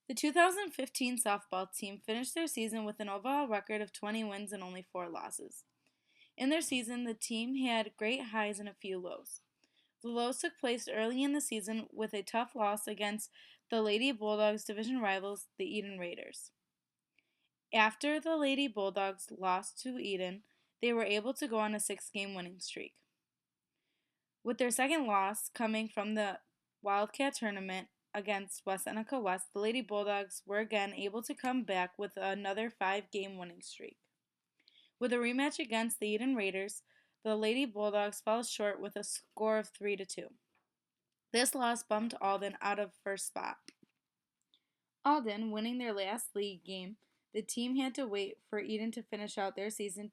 The 2015 softball team finished their season with an overall record of 20 wins and only 4 losses. In their season, the team had great highs and a few lows. The lows took place early in the season with a tough loss against the Lady Bulldogs' division rivals, the Eden Raiders. After the Lady Bulldogs lost to Eden, they were able to go on a 6-game winning streak. With their second loss coming from the Wildcat tournament against West Seneca West, the Lady Bulldogs were again able to come back with another 5-game winning streak. With a rematch against the Eden Raiders, the Lady Bulldogs fell short with a score of 3-2. This loss bumped Alden out of first spot. Alden winning their last league game, the team had to wait for Eden to finish out their season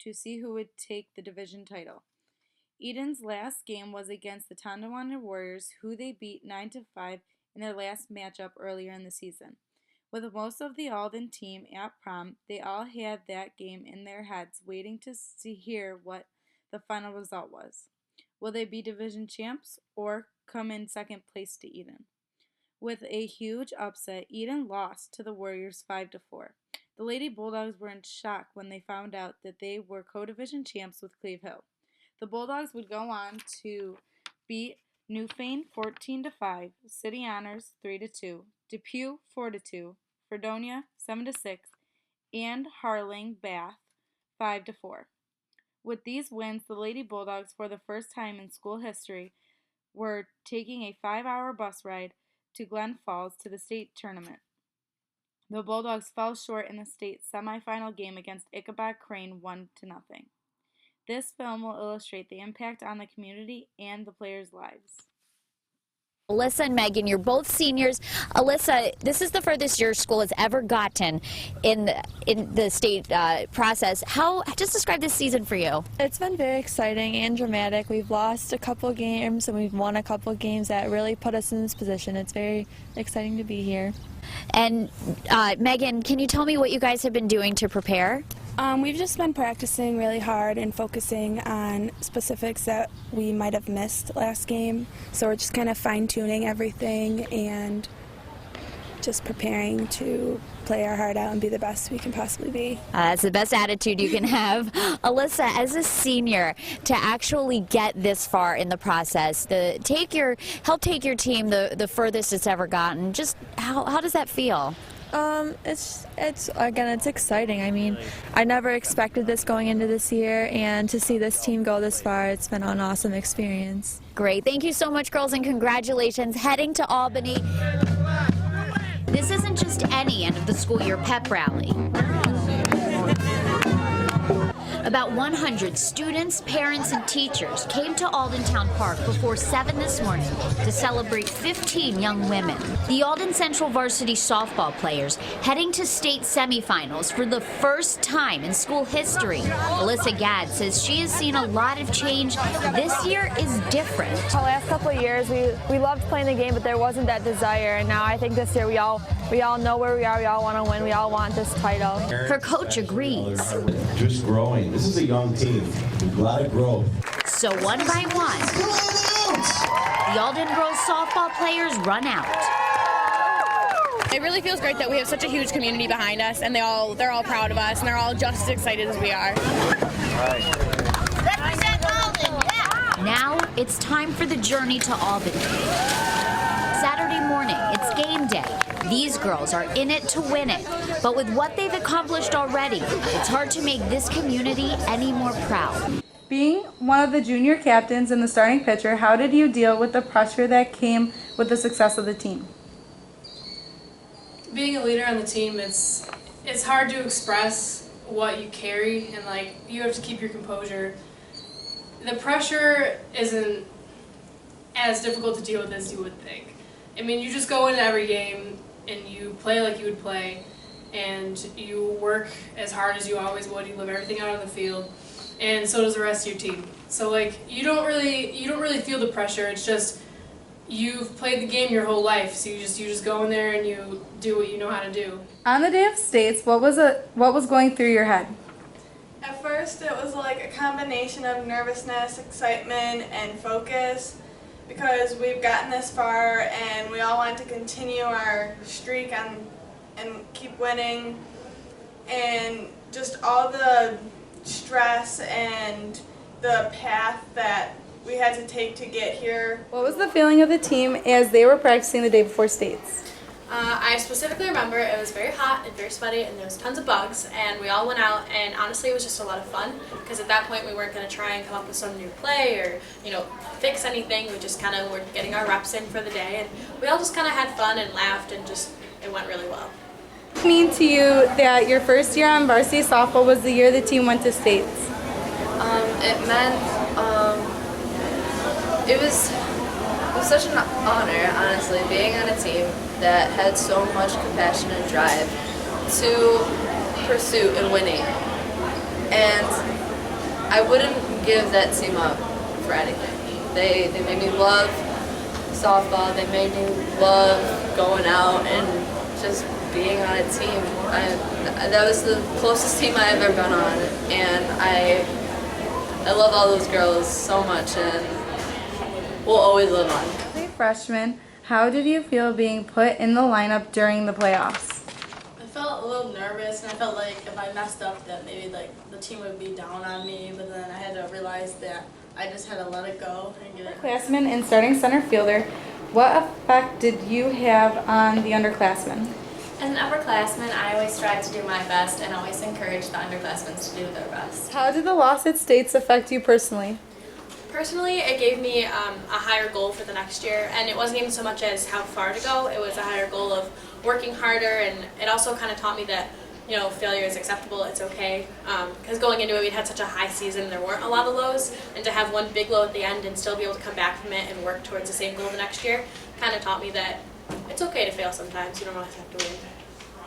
to see who would take the division title. Eden's last game was against the Tonawanda Warriors, who they beat 9-5 in their last matchup earlier in the season. With most of the Alden team at prom, they all had that game in their heads, waiting to hear what the final result was. Will they be division champs or come in second place to Eden? With a huge upset, Eden lost to the Warriors 5-4. The Lady Bulldogs were in shock when they found out that they were co-division champs with Cleve Hill. The Bulldogs would go on to beat Newfane 14-5, City Honors 3-2, Depew 4-2, Fredonia 7-6, and Harling Bath 5-4. With these wins, the Lady Bulldogs, for the first time in school history, were taking a 5-hour bus ride to Glen Falls to the state tournament. The Bulldogs fell short in the state semifinal game against Ichabod Crane 1-0. This film will illustrate the impact on the community and the players' lives. Alyssa and Megan, you're both seniors. Alyssa, this is the furthest your school has ever gotten in the state process. Just describe this season for you. It's been very exciting and dramatic. We've lost a couple games and we've won a couple games that really put us in this position. It's very exciting to be here. And Megan, can you tell me what you guys have been doing to prepare? We've just been practicing really hard and focusing on specifics that we might have missed last game. So we're just kind of fine-tuning everything and just preparing to play our heart out and be the best we can possibly be. That's the best attitude you can have. Alyssa, as a senior, to actually get this far in the process, help take your team the furthest it's ever gotten, just how does that feel? It's exciting. I mean, I never expected this going into this year, and to see this team go this far, it's been an awesome experience. Great. Thank you so much, girls, and congratulations. Heading to Albany. This isn't just any end of the school year pep rally. About 100 students, parents, and teachers came to Alden Town Park before 7 this morning to celebrate 15 young women. The Alden Central varsity softball players heading to state semifinals for the first time in school history. Alyssa Gadd says she has seen a lot of change. This year is different. The last couple of years, we loved playing the game, but there wasn't that desire. And now I think this year we all know where we are. We all want to win. We all want this title. Her coach agrees. Just growing. This is a young team. A lot of growth. So one by one, the Alden girls softball players run out. It really feels great that we have such a huge community behind us, and they're all proud of us, and they're all just as excited as we are. Represent Alden, yeah! Now it's time for the journey to Albany. Saturday morning, it's game day. These girls are in it to win it, but with what they've accomplished already, it's hard to make this community any more proud. Being one of the junior captains and the starting pitcher, how did you deal with the pressure that came with the success of the team? Being a leader on the team, it's hard to express what you carry, and you have to keep your composure. The pressure isn't as difficult to deal with as you would think. I mean, you just go into every game and you play like you would play, and you work as hard as you always would. You live everything out on the field, and so does the rest of your team. So you don't really feel the pressure. It's just you've played the game your whole life, so you just go in there and you do what you know how to do. On the day of states, what was going through your head? At first, it was like a combination of nervousness, excitement, and focus. because we've gotten this far and we all want to continue our streak and keep winning, and just all the stress and the path that we had to take to get here. What was the feeling of the team as they were practicing the day before states? I specifically remember it was very hot and very sweaty and there was tons of bugs, and we all went out, and honestly it was just a lot of fun because at that point we weren't going to try and come up with some new play or fix anything. We just kind of were getting our reps in for the day, and we all just kind of had fun and laughed, and just it went really well. What does it mean to you that your first year on varsity softball was the year the team went to states? It meant it was such an honor, honestly, being on a team that had so much compassion and drive to pursue and winning. And I wouldn't give that team up for anything. They made me love softball. They made me love going out and just being on a team. That was the closest team I've ever been on, and I love all those girls so much, and we'll always live on. As a freshman, how did you feel being put in the lineup during the playoffs? I felt a little nervous, and I felt like if I messed up that maybe the team would be down on me, but then I had to realize that I just had to let it go and get it. Underclassmen and starting center fielder, what effect did you have on the underclassmen? As an upperclassman, I always strive to do my best and always encourage the underclassmen to do their best. How did the loss at states affect you personally? Personally, it gave me a higher goal for the next year, and it wasn't even so much as how far to go. It was a higher goal of working harder, and it also kind of taught me that failure is acceptable, it's okay. Because going into it, we'd had such a high season, there weren't a lot of lows, and to have one big low at the end and still be able to come back from it and work towards the same goal the next year kind of taught me that it's okay to fail sometimes. You don't always have to win. It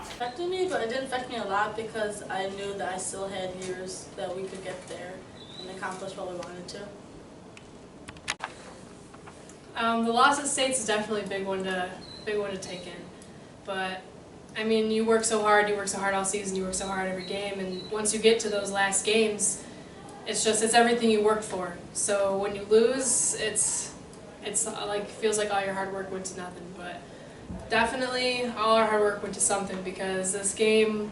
affected me, but it didn't affect me a lot because I knew that I still had years that we could get there and accomplish what we wanted to. The loss at states is definitely a big one to take in, but I mean, you work so hard all season, you work so hard every game, and once you get to those last games, it's everything you worked for. So when you lose, it's like feels like all your hard work went to nothing. But definitely all our hard work went to something, because this game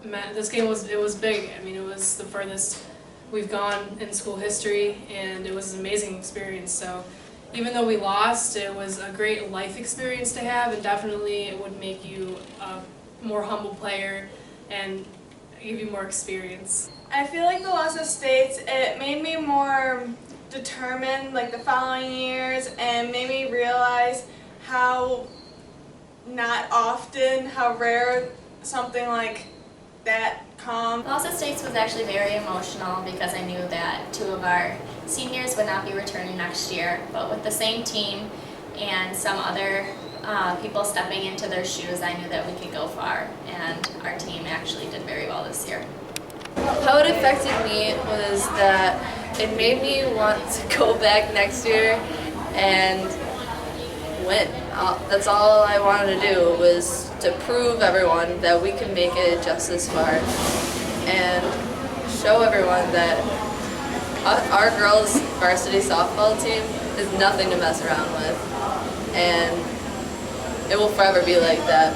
was big. I mean, it was the furthest we've gone in school history, and it was an amazing experience. So even though we lost, it was a great life experience to have, and definitely it would make you a more humble player and give you more experience. I feel like the loss of states, it made me more determined like the following years, and made me realize how how rare something like that comes. The loss at states was actually very emotional because I knew that 2 of our seniors would not be returning next year, but with the same team and some other people stepping into their shoes, I knew that we could go far, and our team actually did very well this year. How it affected me was that it made me want to go back next year and win. That's all I wanted to do, was to prove everyone that we can make it just as far and show everyone that our girls' varsity softball team is nothing to mess around with, and it will forever be like that.